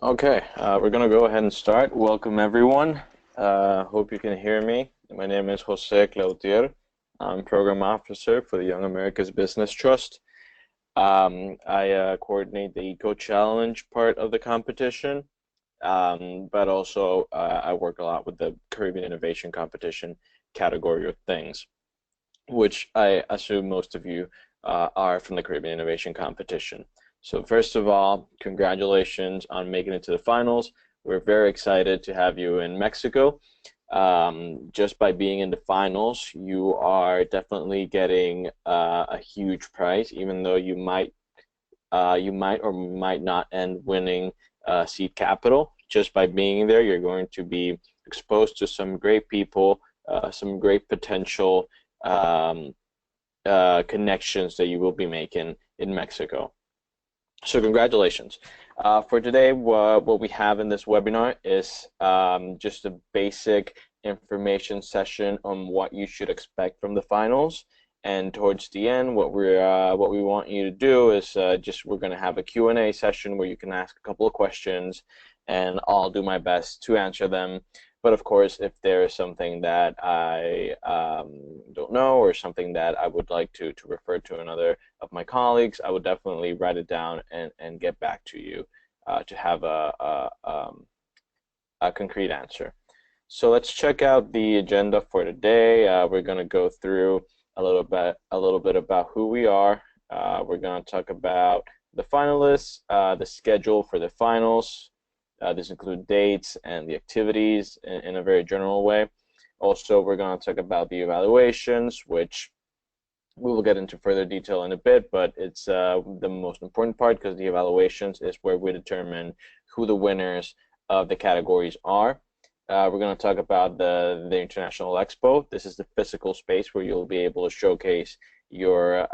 Okay, we're gonna go ahead and start. Welcome everyone. Hope you can hear me. My name is Jose Cloutier. I'm Program Officer for the Young Americas Business Trust. I coordinate the Eco Challenge part of the competition, but also I work a lot with the Caribbean Innovation Competition category of things, which I assume most of you are from the Caribbean Innovation Competition. So first of all, congratulations on making it to the finals. We're very excited to have you in Mexico. Just by being in the finals, you are definitely getting a huge prize, even though you might or might not end winning seed capital. Just by being there, you're going to be exposed to some great people, some great potential um, connections that you will be making in Mexico. So congratulations. For today, what we have in this webinar is just a basic information session on what you should expect from the finals. And towards the end, what we want you to do is we're going to have a Q&A session where you can ask a couple of questions, and I'll do my best to answer them. But of course, if there is something that I don't know or something that I would like to refer to another of my colleagues, I would definitely write it down and get back to you to have a concrete answer. So let's check out the agenda for today. We're going to go through a little bit about who we are. We're going to talk about the finalists, the schedule for the finals. This includes dates and the activities in a very general way. Also, we're going to talk about the evaluations, which we will get into further detail in a bit, but it's the most important part because the evaluations is where we determine who the winners of the categories are. We're going to talk about the International Expo. This is the physical space where you'll be able to showcase your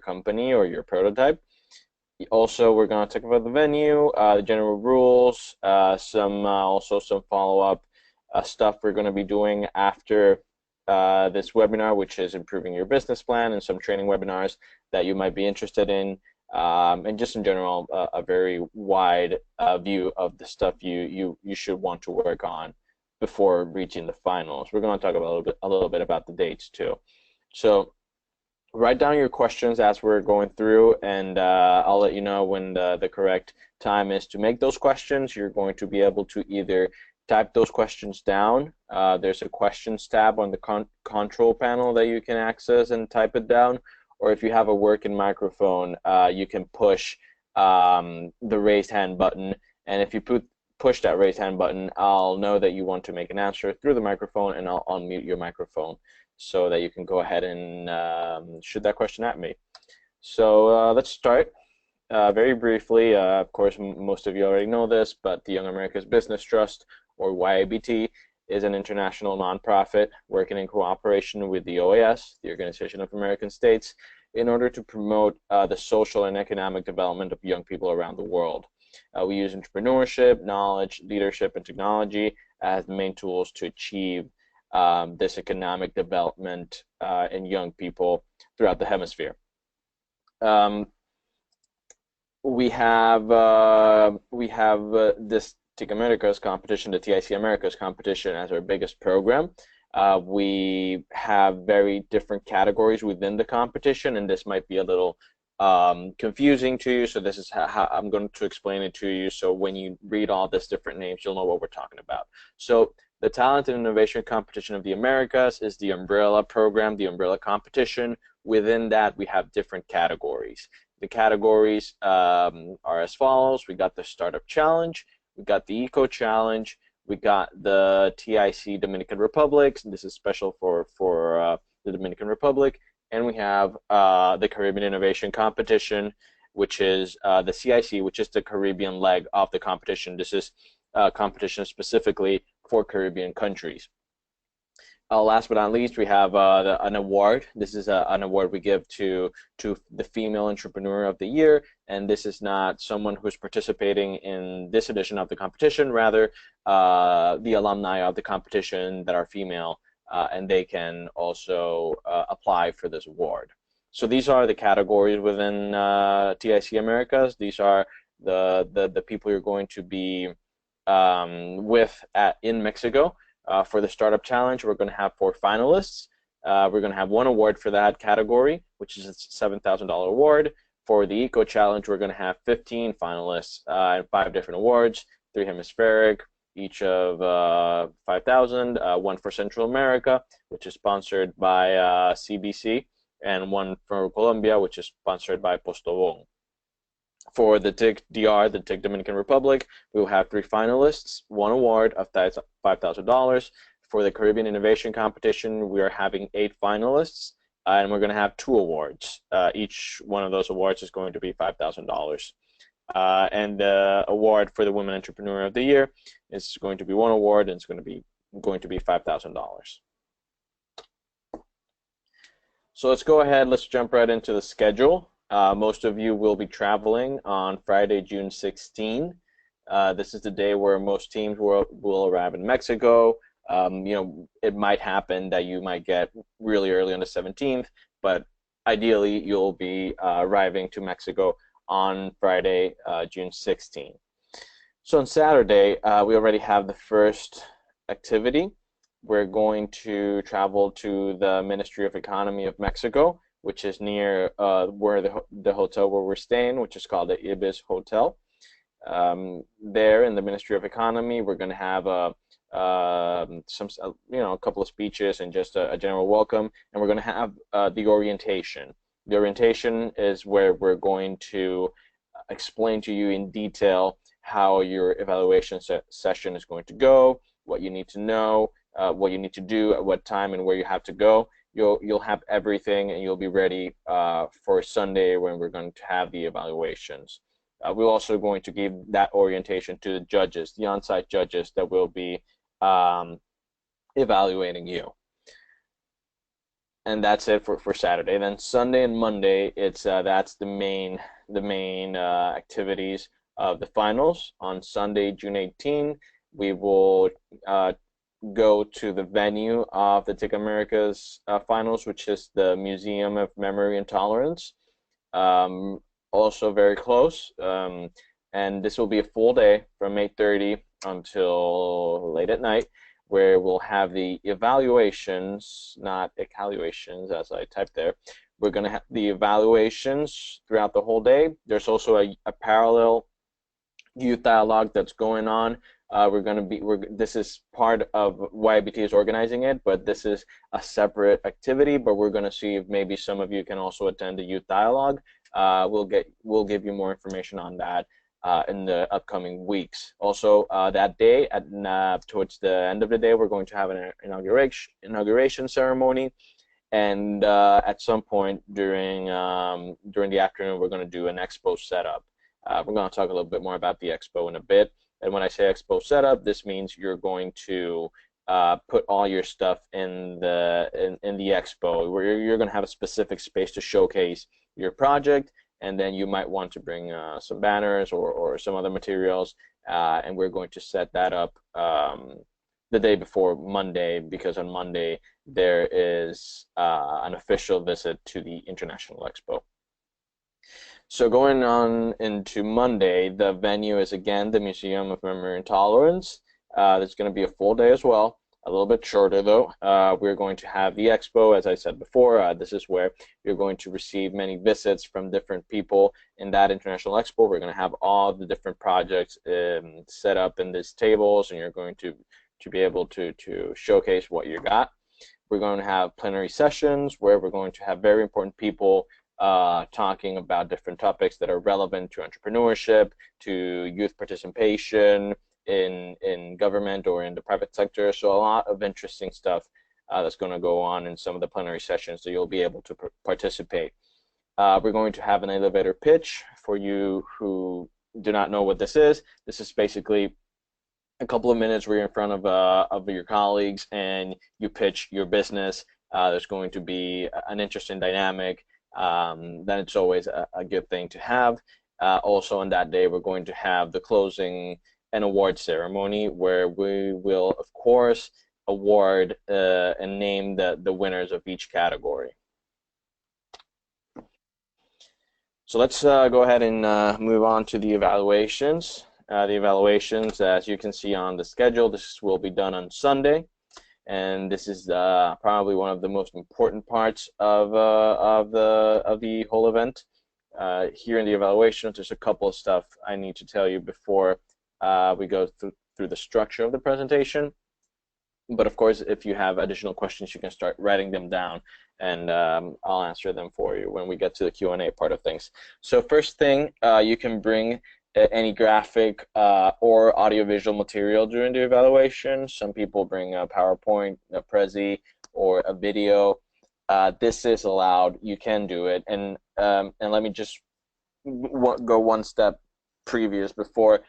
company or your prototype. Also, we're going to talk about the venue, the general rules, also some follow-up stuff we're going to be doing after this webinar, which is improving your business plan, and some training webinars that you might be interested in, and just in general, a very wide view of the stuff you should want to work on before reaching the finals. We're going to talk about a little bit about the dates too. So write down your questions as we're going through, and I'll let you know when the correct time is to make those questions. You're going to be able to either type those questions down. There's a questions tab on the control panel that you can access and type it down, or if you have a working microphone, you can push the raised hand button, and if you push that raised hand button, I'll know that you want to make an answer through the microphone, and I'll unmute your microphone so that you can go ahead and shoot that question at me. So let's start. Very briefly, of course, most of you already know this, but the Young Americas Business Trust, or YABT, is an international nonprofit working in cooperation with the OAS, the Organization of American States, in order to promote the social and economic development of young people around the world. We use entrepreneurship, knowledge, leadership, and technology as the main tools to achieve this economic development in young people throughout the hemisphere. We have this TIC Americas competition, the TIC Americas competition, as our biggest program. We have very different categories within the competition, and this might be a little confusing to you, so this is how I'm going to explain it to you, so when you read all these different names, you'll know what we're talking about. So the Talent and Innovation Competition of the Americas is the umbrella program, the umbrella competition. Within that, we have different categories. The categories are as follows. We got the Startup Challenge, we got the Eco Challenge, we got the TIC Dominican Republic, and this is special for the Dominican Republic, and we have the Caribbean Innovation Competition, which is the CIC, which is the Caribbean leg of the competition. This is competition specifically for Caribbean countries. Last but not least, we have an award. This is an award we give to the Female Entrepreneur of the Year, and this is not someone who's participating in this edition of the competition, rather the alumni of the competition that are female, and they can also apply for this award. So these are the categories within TIC Americas. These are the people you're going to be with in Mexico. For the Startup Challenge, we're going to have 4 finalists. We're going to have 1 award for that category, which is a $7,000 award. For the Eco Challenge, we're going to have 15 finalists and 5 different awards, 3 hemispheric, each of 5,000, 1 for Central America, which is sponsored by CBC, and 1 for Colombia, which is sponsored by Postobon. For the TIC DR, the TIC Dominican Republic, we will have 3 finalists, 1 award of $5,000. For the Caribbean Innovation Competition, we are having 8 finalists, and we're going to have 2 awards. Each one of those awards is going to be $5,000. And the award for the Women Entrepreneur of the Year is going to be 1 award, and it's going to be $5,000. So let's go ahead. Let's jump right into the schedule. Most of you will be traveling on Friday, June 16. This is the day where most teams will arrive in Mexico. It might happen that you might get really early on the 17th, but ideally you'll be arriving to Mexico on Friday, June 16. So on Saturday, we already have the first activity. We're going to travel to the Ministry of Economy of Mexico, which is near where the hotel where we're staying, which is called the Ibis Hotel. There in the Ministry of Economy, we're going to have a couple of speeches and just a general welcome, and we're going to have the orientation. The orientation is where we're going to explain to you in detail how your evaluation session is going to go, what you need to know, what you need to do, at what time, and where you have to go. You'll have everything, and you'll be ready for Sunday when we're going to have the evaluations. We're also going to give that orientation to the judges, the on-site judges that will be evaluating you. And that's it for Saturday. Then Sunday and Monday, that's the main activities of the finals. On Sunday, June 18, we will go to the venue of the TIC Americas finals, which is the Museum of Memory and Tolerance. Also very close, and this will be a full day from 8:30 until late at night, where we'll have the evaluations, not evaluations as I typed there. We're going to have the evaluations throughout the whole day. There's also a parallel youth dialogue that's going on. This is part of YBT is organizing it, but this is a separate activity. But we're going to see if maybe some of you can also attend the youth dialogue. We'll give you more information on that in the upcoming weeks. Also, that day, towards the end of the day, we're going to have an inauguration ceremony, and at some point during the afternoon, we're going to do an expo setup. We're going to talk a little bit more about the expo in a bit. And when I say expo setup, this means you're going to put all your stuff in the expo, where you're going to have a specific space to showcase your project, and then you might want to bring some banners or some other materials, and we're going to set that up the day before Monday, because on Monday there is an official visit to the International Expo. So going on into Monday, the venue is again the Museum of Memory and Tolerance. It's going to be a full day as well, a little bit shorter though. We're going to have the expo, as I said before. This is where you're going to receive many visits from different people in that International Expo. We're going to have all the different projects set up in these tables, and you're going to be able to showcase what you got. We're going to have plenary sessions where we're going to have very important people talking about different topics that are relevant to entrepreneurship, to youth participation in government or in the private sector. So a lot of interesting stuff that's going to go on in some of the plenary sessions, so you'll be able to participate. We're going to have an elevator pitch for you who do not know what this is. This is basically a couple of minutes where you're in front of your colleagues and you pitch your business. There's going to be an interesting dynamic. Then it's always a good thing to have. Also on that day, we're going to have the closing and award ceremony, where we will, of course, award and name the winners of each category. So let's go ahead and move on to the evaluations. The evaluations, as you can see on the schedule, this will be done on Sunday, and this is probably one of the most important parts of the whole event. Here in the evaluations, there's a couple of stuff I need to tell you before we go through the structure of the presentation. But of course, if you have additional questions, you can start writing them down, and I'll answer them for you when we get to the Q&A part of things. So first thing, you can bring any graphic or audiovisual material during the evaluation. Some people bring a PowerPoint, a Prezi, or a video. This is allowed. You can do it. And let me just go one step previous before.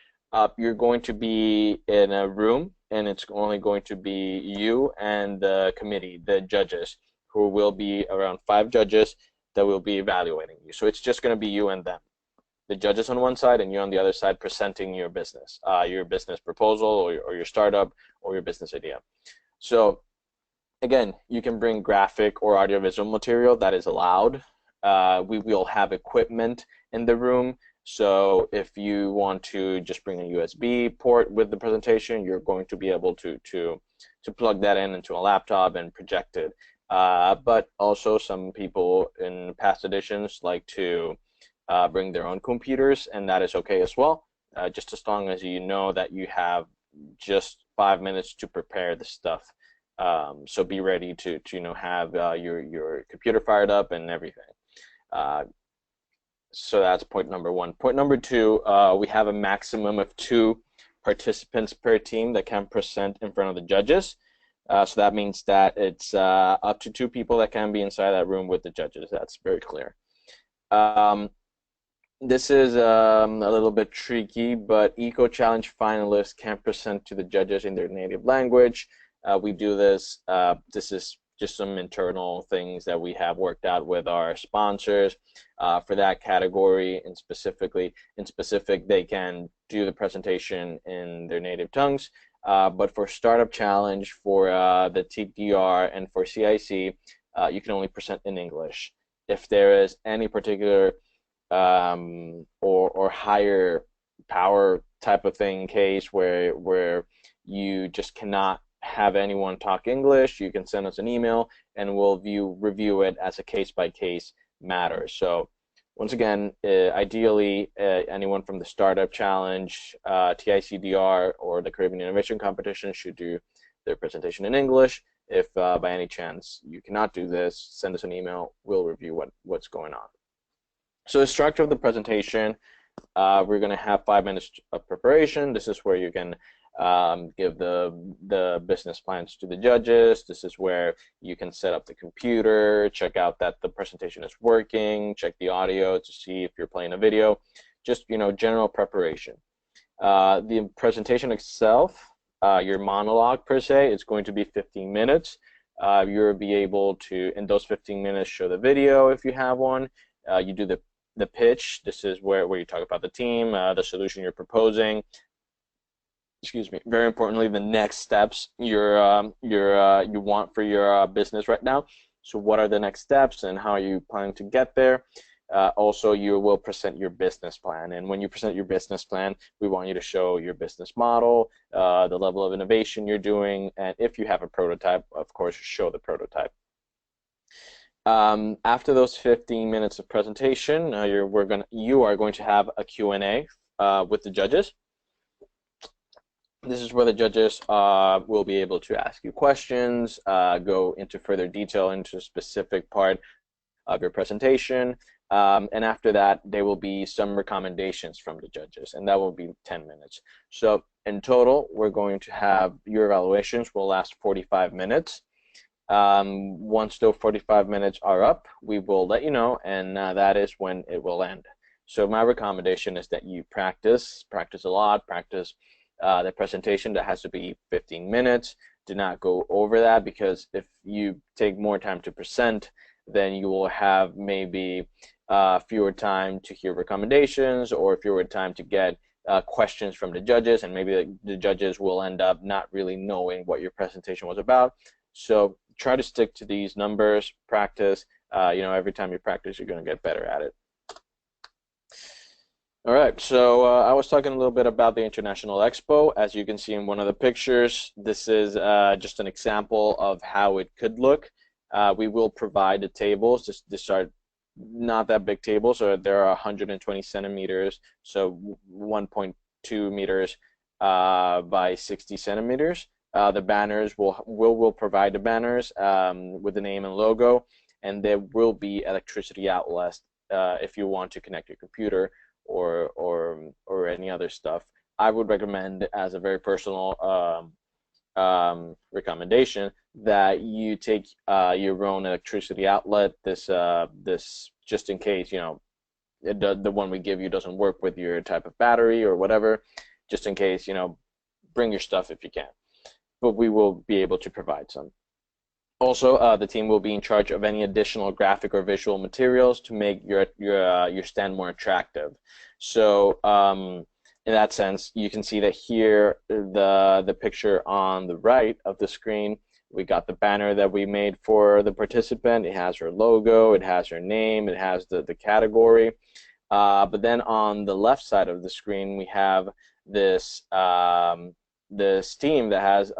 You're going to be in a room, and it's only going to be you and the committee, the judges, who will be around 5 judges that will be evaluating you. So it's just going to be you and them. The judges on one side and you on the other side presenting your business proposal or your startup or your business idea. So again, you can bring graphic or audiovisual material. That is allowed. We will have equipment in the room. So if you want to just bring a USB port with the presentation, you're going to be able to plug that in into a laptop and project it. But also some people in past editions like to bring their own computers, and that is okay as well, just as long as you know that you have just 5 minutes to prepare the stuff. So be ready to have your computer fired up and everything. So that's point number 1. Point number 2, we have a maximum of 2 participants per team that can present in front of the judges. So that means that it's up to 2 people that can be inside that room with the judges. That's very clear. This is a little bit tricky, but Eco Challenge finalists can present to the judges in their native language. We do this. This is just some internal things that we have worked out with our sponsors for that category. And specific, they can do the presentation in their native tongues. But for Startup Challenge, for the TIC and for CIC, you can only present in English. If there is any particular or higher power type of thing case where you just cannot have anyone talk English, you can send us an email and we'll review it as a case-by-case matter. So once again, ideally, anyone from the Startup Challenge, TICDR, or the Caribbean Innovation Competition should do their presentation in English. If by any chance you cannot do this, send us an email. We'll review what's going on. So the structure of the presentation, we're going to have 5 minutes of preparation. This is where you can give the business plans to the judges. This is where you can set up the computer, check out that the presentation is working, check the audio to see if you're playing a video. Just, general preparation. The presentation itself, your monologue per se, is going to be 15 minutes. You'll be able to, in those 15 minutes, show the video if you have one. You do the pitch. This is where you talk about the team, the solution you're proposing. Excuse me. Very importantly, the next steps you want for your business right now. So what are the next steps and how are you planning to get there? Also, you will present your business plan, and when you present your business plan, we want you to show your business model, the level of innovation you're doing, and if you have a prototype, of course, show the prototype. After those 15 minutes of presentation, you are going to have a Q&A with the judges. This is where the judges will be able to ask you questions, go into further detail into a specific part of your presentation, and after that, there will be some recommendations from the judges, and that will be 10 minutes. So in total, we're going to have your evaluations will last 45 minutes. Once those 45 minutes are up, we will let you know, and that is when it will end. So my recommendation is that you practice a lot, practice the presentation. That has to be 15 minutes. Do not go over that, because if you take more time to present, then you will have maybe fewer time to hear recommendations or fewer time to get questions from the judges, and maybe the judges will end up not really knowing what your presentation was about. So try to stick to these numbers, practice. Every time you practice, you're going to get better at it. All right, so I was talking a little bit about the International Expo. As you can see in one of the pictures, this is just an example of how it could look. We will provide the tables. These are not that big tables, so there are 120 centimeters, so 1.2 meters by 60 centimeters. The banners will provide the banners with the name and logo, and there will be electricity outlets if you want to connect your computer or any other stuff. I would recommend, as a very personal recommendation, that you take your own electricity outlet. This just in case the one we give you doesn't work with your type of battery or whatever. Just in case, bring your stuff if you can. But we will be able to provide some. Also, the team will be in charge of any additional graphic or visual materials to make your stand more attractive. So, in that sense, you can see that here, the picture on the right of the screen, we got the banner that we made for the participant. It has her logo, it has her name, it has the category. But then on the left side of the screen, we have this team that has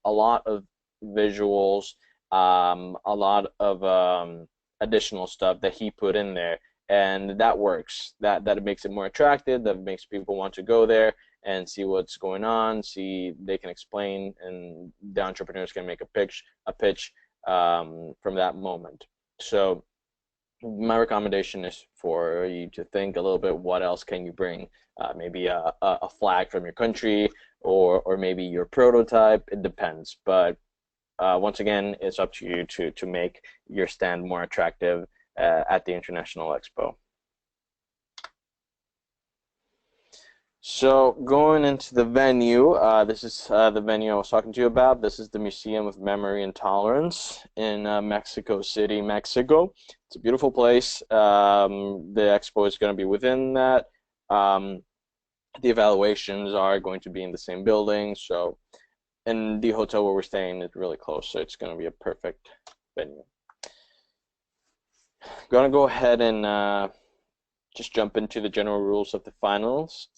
a lot of visuals, a lot of additional stuff that he put in there, and that works. That makes it more attractive. That makes people want to go there and see what's going on. See, they can explain, and the entrepreneurs can make a pitch from that moment. So my recommendation is for you to think a little bit. What else can you bring? Maybe a flag from your country, or maybe your prototype. It depends, but once again, it's up to you to make your stand more attractive at the International Expo. So going into the venue, this is the venue I was talking to you about. This is the Museum of Memory and Tolerance in Mexico City, Mexico. It's a beautiful place. The expo is going to be within that. The evaluations are going to be in the same building, so and the hotel where we're staying is really close, so it's going to be a perfect venue. Going to go ahead and just jump into the general rules of the finals.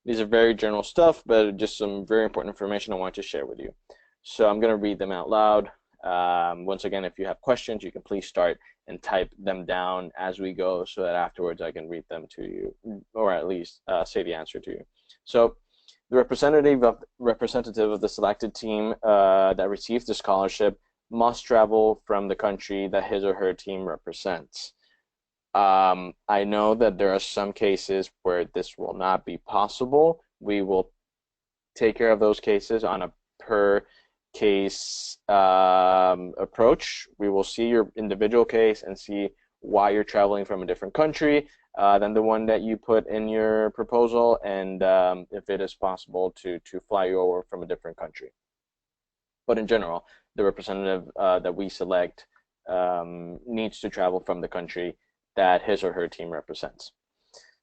These are very general stuff, but just some very important information I want to share with you. So I'm going to read them out loud. Once again, if you have questions, you can please start and type them down as we go so that afterwards I can read them to you, or at least say the answer to you. So the representative of the selected team that receives the scholarship must travel from the country that his or her team represents. I know that there are some cases where this will not be possible. We will take care of those cases on a per case approach. We will see your individual case and see why you're traveling from a different country than the one that you put in your proposal, and if it is possible to fly you over from a different country. But in general, the representative that we select needs to travel from the country that his or her team represents.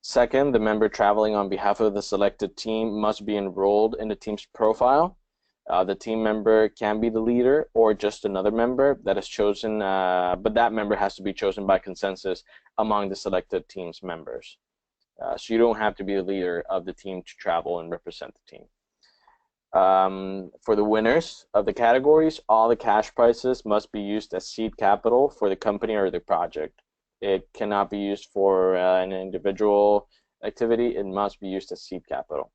Second, the member traveling on behalf of the selected team must be enrolled in the team's profile. The team member can be the leader or just another member that is chosen, but that member has to be chosen by consensus among the selected team's members. So you don't have to be the leader of the team to travel and represent the team. For the winners of the categories, all the cash prizes must be used as seed capital for the company or the project. It cannot be used for an individual activity. It must be used as seed capital.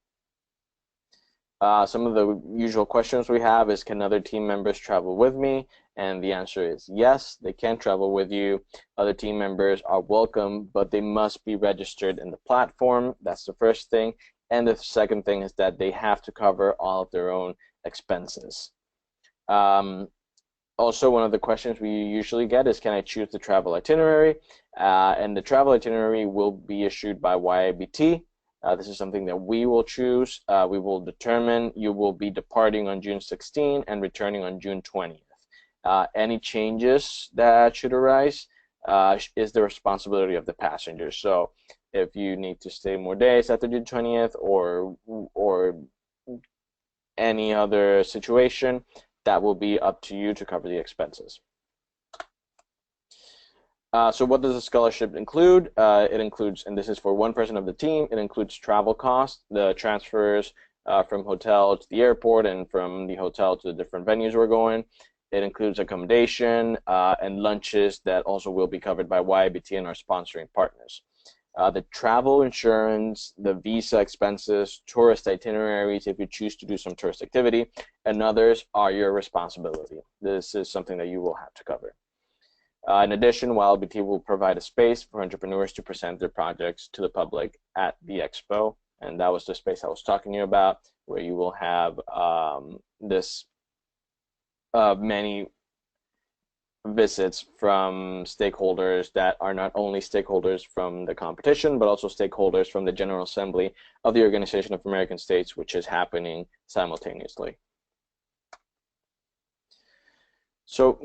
Some of the usual questions we have is, can other team members travel with me? And the answer is yes, they can travel with you. Other team members are welcome, but they must be registered in the platform. That's the first thing. And the second thing is that they have to cover all of their own expenses. Also, one of the questions we usually get is, can I choose the travel itinerary? And the travel itinerary will be issued by YIBT. This is something that we will choose. We will determine. You will be departing on June 16 and returning on June 20th. Any changes that should arise is the responsibility of the passenger. So if you need to stay more days after June 20th or any other situation, that will be up to you to cover the expenses. So what does the scholarship include? It includes, and this is for one person of the team, it includes travel costs, the transfers from hotel to the airport and from the hotel to the different venues we're going. It includes accommodation and lunches that also will be covered by YBT and our sponsoring partners. The travel insurance, the visa expenses, tourist itineraries if you choose to do some tourist activity, and others are your responsibility. This is something that you will have to cover. In addition, YLBT will provide a space for entrepreneurs to present their projects to the public at the Expo, and that was the space I was talking to you about, where you will have many visits from stakeholders that are not only stakeholders from the competition, but also stakeholders from the General Assembly of the Organization of American States, which is happening simultaneously. So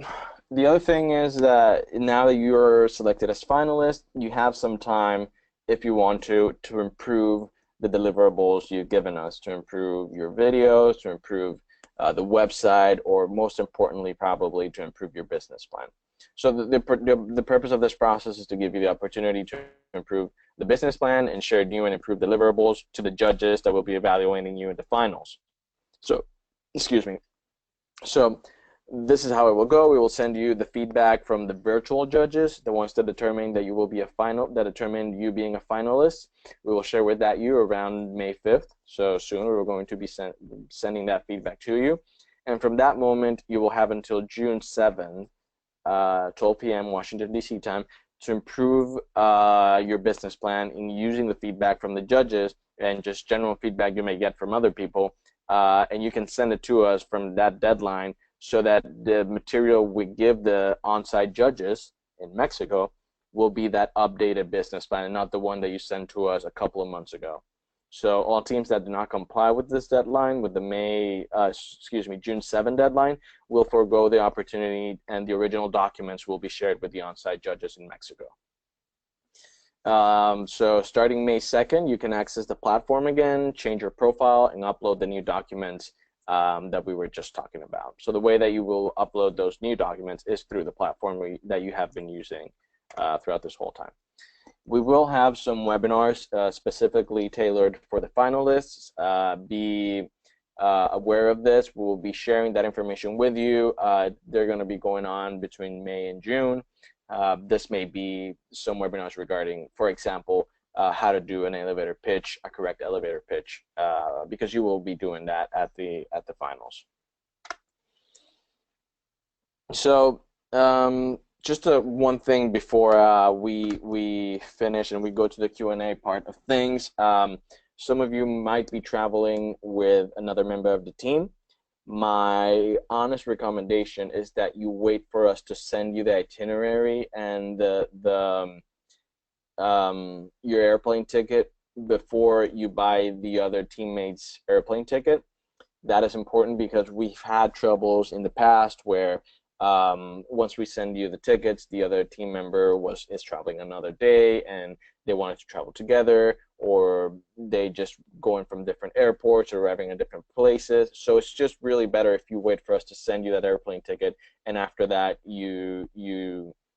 the other thing is that now that you're selected as finalist, you have some time, if you want to improve the deliverables you've given us, to improve your videos, to improve the website, or most importantly, probably to improve your business plan. So the purpose of this process is to give you the opportunity to improve the business plan and share new and improved deliverables to the judges that will be evaluating you in the finals. So, excuse me. So this is how it will go. We will send you the feedback from the virtual judges, the ones that determine that you will be that determined you being a finalist. We will share with you around May 5th. So soon we're going to be sending that feedback to you. And from that moment, you will have until June 7th, 12 p.m. Washington, D.C. time, to improve your business plan in using the feedback from the judges and just general feedback you may get from other people. And you can send it to us from that deadline, so that the material we give the on-site judges in Mexico will be that updated business plan and not the one that you sent to us a couple of months ago. So all teams that do not comply with this deadline, with the June 7 deadline, will forego the opportunity, and the original documents will be shared with the on-site judges in Mexico. So starting May 2nd, you can access the platform again, change your profile, and upload the new documents that we were just talking about. So the way that you will upload those new documents is through the platform that you have been using throughout this whole time. We will have some webinars specifically tailored for the finalists. Be aware of this. We will be sharing that information with you. They're going to be going on between May and June. This may be some webinars regarding, for example, how to do an elevator pitch, a correct elevator pitch, because you will be doing that at the finals. So just one thing before we finish and we go to the Q&A part of things. Some of you might be traveling with another member of the team. My honest recommendation is that you wait for us to send you the itinerary and your airplane ticket before you buy the other teammate's airplane ticket. That is important because we've had troubles in the past where once we send you the tickets, the other team member is traveling another day and they wanted to travel together, or they just going from different airports or arriving in different places. So it's just really better if you wait for us to send you that airplane ticket, and after that you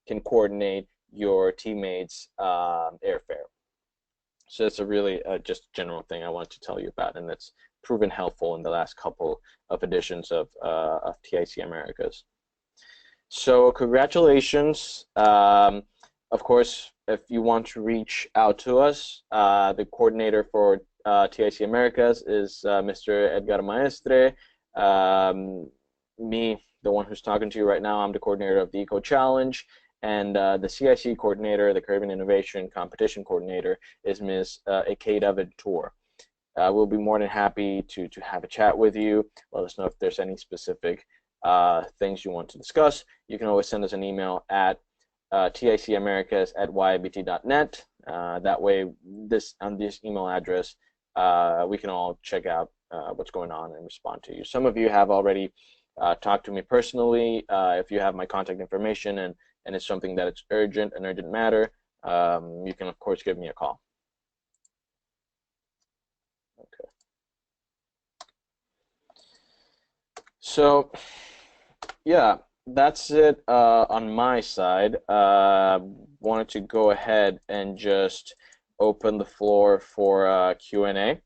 can coordinate your teammates' airfare. So it's a really just general thing I want to tell you about, and it's proven helpful in the last couple of editions of TIC Americas. So congratulations. Of course, if you want to reach out to us, the coordinator for TIC Americas is Mr. Edgar Maestre. Me, the one who's talking to you right now, I'm the coordinator of the Eco Challenge. And the CIC coordinator, the Caribbean Innovation Competition coordinator, is Ms. Ekeda Ventur. We'll be more than happy to have a chat with you. Let us know if there's any specific things you want to discuss. You can always send us an email at ticamerica's@ybt.net. That way, on this email address, we can all check out what's going on and respond to you. Some of you have already talked to me personally. If you have my contact information and it's something that it's an urgent matter, you can of course give me a call. Okay. So, yeah, that's it on my side. Wanted to go ahead and just open the floor for Q&A.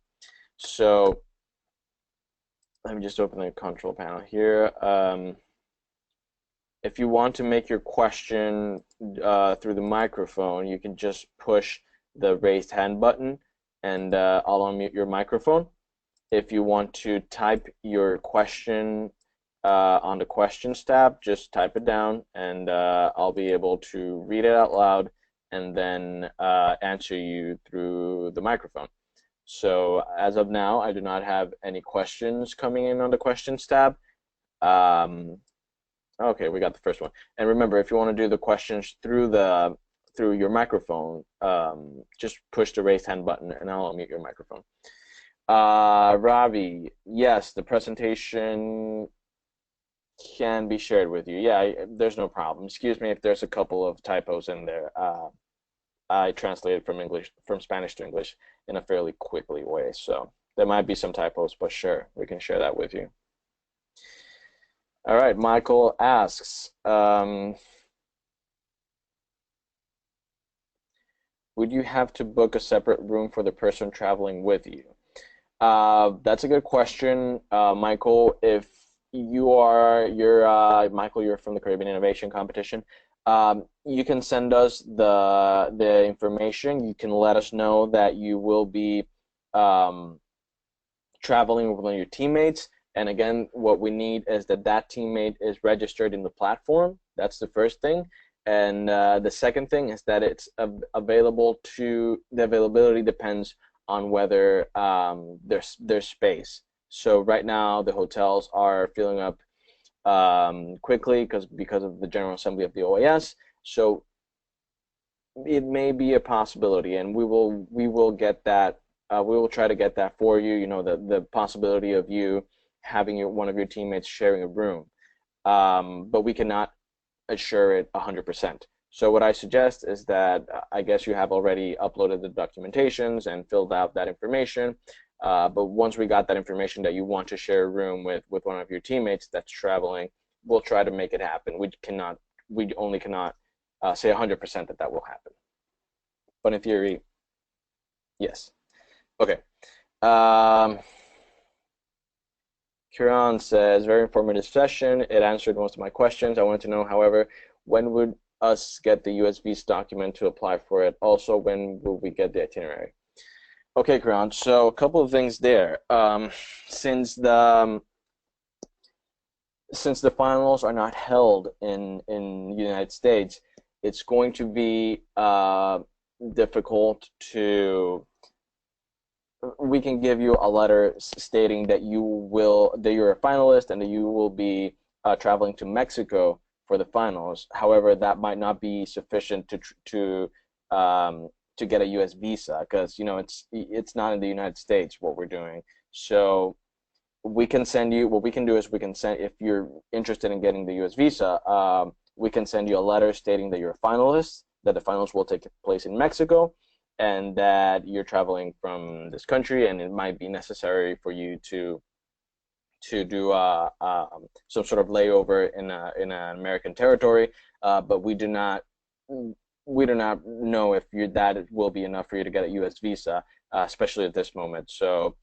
So let me just open the control panel here. If you want to make your question through the microphone, you can just push the raised hand button and I'll unmute your microphone. If you want to type your question on the questions tab, just type it down and I'll be able to read it out loud and then answer you through the microphone. So as of now, I do not have any questions coming in on the questions tab. Okay, we got the first one. And remember, if you want to do the questions through your microphone, just push the raise hand button and I'll unmute your microphone. Ravi, yes, the presentation can be shared with you. Yeah, there's no problem. Excuse me if there's a couple of typos in there. I translated from Spanish to English in a fairly quickly way, so there might be some typos, but sure, we can share that with you. All right, Michael asks, would you have to book a separate room for the person traveling with you? That's a good question, Michael. If Michael, you're from the Caribbean Innovation Competition. You can send us the information. You can let us know that you will be traveling with one of your teammates. And again, what we need is that teammate is registered in the platform. That's the first thing. And the second thing is that it's available to, the availability depends on whether there's space. So right now the hotels are filling up quickly because of the General Assembly of the OAS. So it may be a possibility, and we will get that. We will try to get that for you. You know, the possibility of you having one of your teammates sharing a room, but we cannot assure it 100%. So what I suggest is that I guess you have already uploaded the documentations and filled out that information. But once we got that information that you want to share a room with one of your teammates that's traveling, we'll try to make it happen. We only cannot say 100% that will happen. But in theory, yes. Okay. Kiran says, very informative session. It answered most of my questions. I wanted to know, however, when would us get the US visa document to apply for it? Also, when will we get the itinerary? Okay, Kiran, so a couple of things there. Since the finals are not held in the United States, it's going to be difficult to. We can give you a letter stating that you're a finalist and that you will be traveling to Mexico for the finals. However, that might not be sufficient to get a U.S. visa because it's not in the United States what we're doing. So we can send you. What we can do is we can send, if you're interested in getting the U.S. visa, we can send you a letter stating that you're a finalist, that the finals will take place in Mexico, and that you're traveling from this country, and it might be necessary for you to do some sort of layover in an American territory, but we do not know if that will be enough for you to get a U.S. visa, especially at this moment. So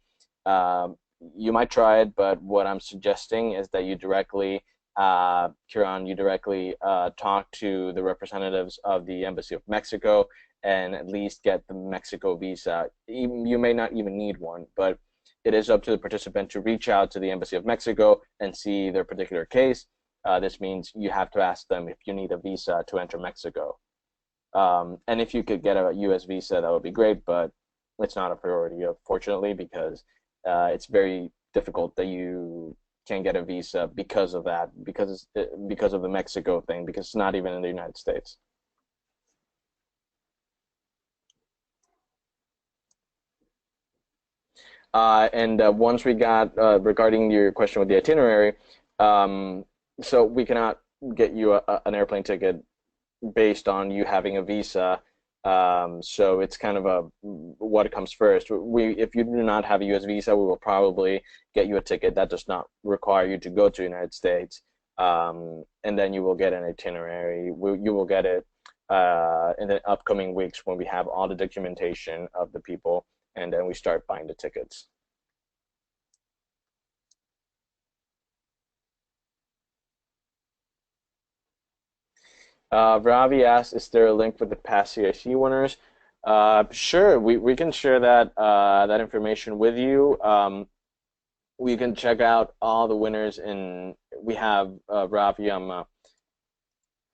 you might try it, but what I'm suggesting is that you directly, Kiran, talk to the representatives of the Embassy of Mexico and at least get the Mexico visa. You may not even need one, but it is up to the participant to reach out to the Embassy of Mexico and see their particular case. This means you have to ask them if you need a visa to enter Mexico. And if you could get a U.S. visa, that would be great, but it's not a priority, unfortunately, because it's very difficult that you can get a visa because of that, because of the Mexico thing, because it's not even in the United States. And once we got regarding your question with the itinerary, so we cannot get you an airplane ticket based on you having a visa. So it's kind of what comes first. If you do not have a U.S. visa, we will probably get you a ticket that does not require you to go to the United States. and then you will get an itinerary. You will get it in the upcoming weeks when we have all the documentation of the people, and then we start buying the tickets. Ravi asked, "Is there a link for the past CIC winners?" Sure, we can share that information with you. We can check out all the winners, and we have Ravi. I'm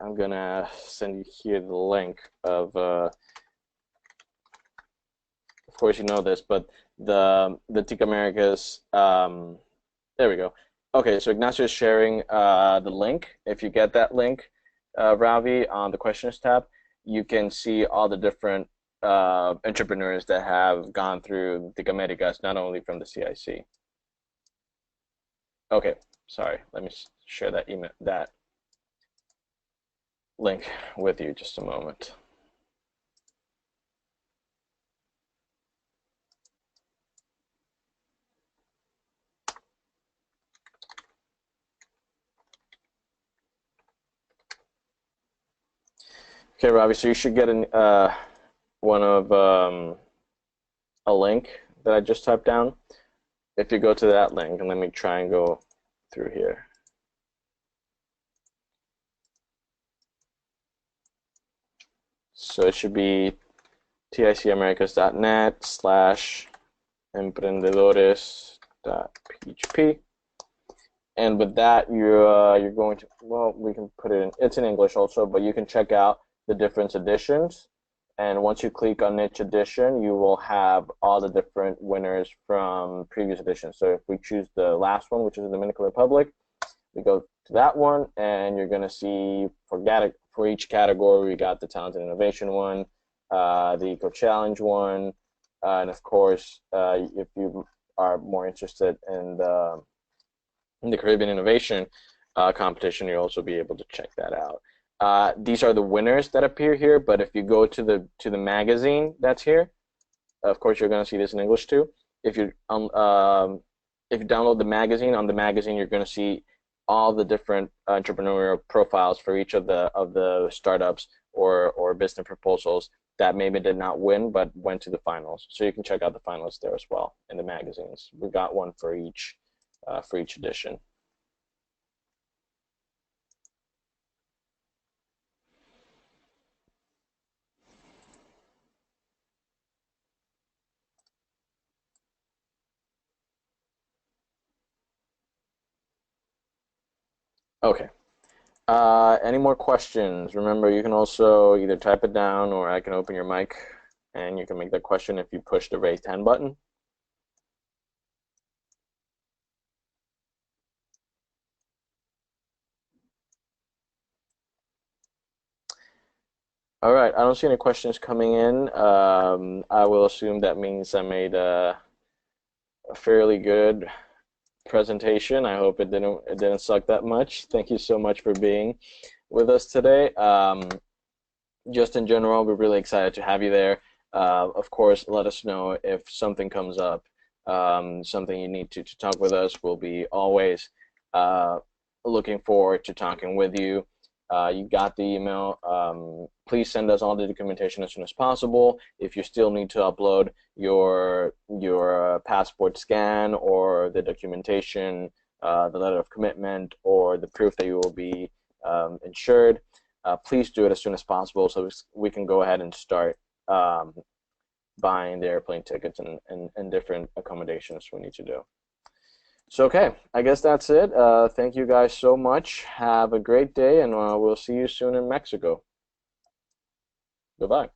gonna send you here the link of. Of course, you know this, but the TIC Americas. There we go. Okay, so Ignacio is sharing the link. If you get that link, Ravi, on the questions tab, you can see all the different entrepreneurs that have gone through TIC Americas, not only from the CIC. Okay, sorry. Let me share that email, that link with you just a moment. Okay, Robbie, so you should get one of a link that I just typed down. If you go to that link, and let me try and go through here. So it should be ticamerica's.net/emprendedores.php. And with that, you're going to, well, we can put it in, it's in English also, but you can check out the different editions. And once you click on each edition, you will have all the different winners from previous editions. So if we choose the last one, which is the Dominican Republic, we go to that one, and you're going to see for each category, we got the Talent and Innovation one, the Eco Challenge one, and of course, if you are more interested in the Caribbean Innovation competition, you'll also be able to check that out. These are the winners that appear here, but if you go to the magazine that's here, of course you're going to see this in English too. If you download the magazine, on the magazine you're going to see all the different entrepreneurial profiles for each of the startups or business proposals that maybe did not win but went to the finals. So you can check out the finalists there as well in the magazines. We got one for each edition. Okay. Any more questions? Remember, you can also either type it down or I can open your mic and you can make that question if you push the raise hand button. All right, I don't see any questions coming in. I will assume that means I made a fairly good presentation. I hope it didn't suck that much. Thank you so much for being with us today. Just in general, we're really excited to have you there. Of course, let us know if something comes up, something you need to talk with us. We'll be always looking forward to talking with you. You got the email. Please send us all the documentation as soon as possible. If you still need to upload your passport scan or the documentation, the letter of commitment, or the proof that you will be insured, please do it as soon as possible so we can go ahead and start buying the airplane tickets and different accommodations we need to do. So, okay, I guess that's it. Thank you guys so much. Have a great day, and we'll see you soon in Mexico. Goodbye.